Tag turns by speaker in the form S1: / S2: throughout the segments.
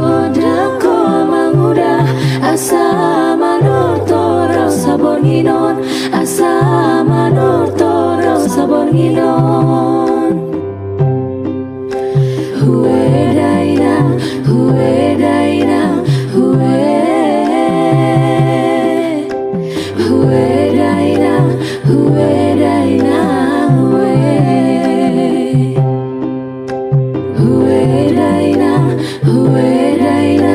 S1: Kodako manguda asa manur toro sabon nginon, asa manur toro sabon nginon. Huwe daina, huwe daina, huwe daina, huwe daina, huwe daina, huwe daina.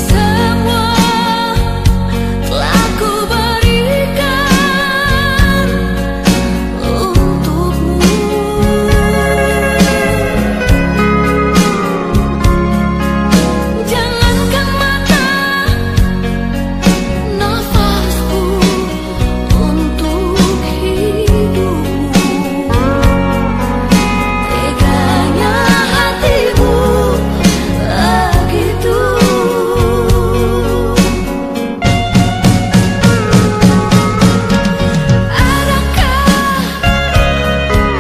S1: Semua telah ku berikan untukmu. Jangankan mata, nafasku untuk hidupmu. Teganya hatimu begitu. Adakah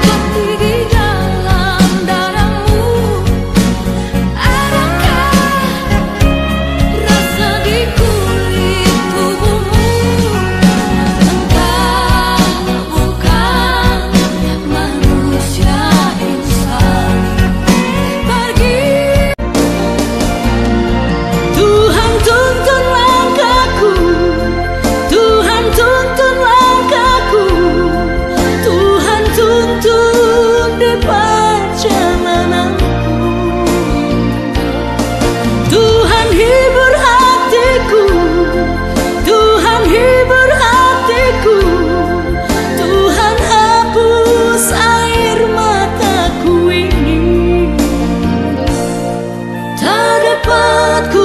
S1: hati di dalam darahmu? Adakah rasa di kulit tubuhmu? Engkau bukan manusia insani. Pergi. Tuhan tuntun langkahku, Tuhan tuntun langkahku, Tuhan tuntun di perjalananku. Tuhan hibur hatiku, Tuhan hibur hatiku, Tuhan hapus air mataku ini. Tak dapat ku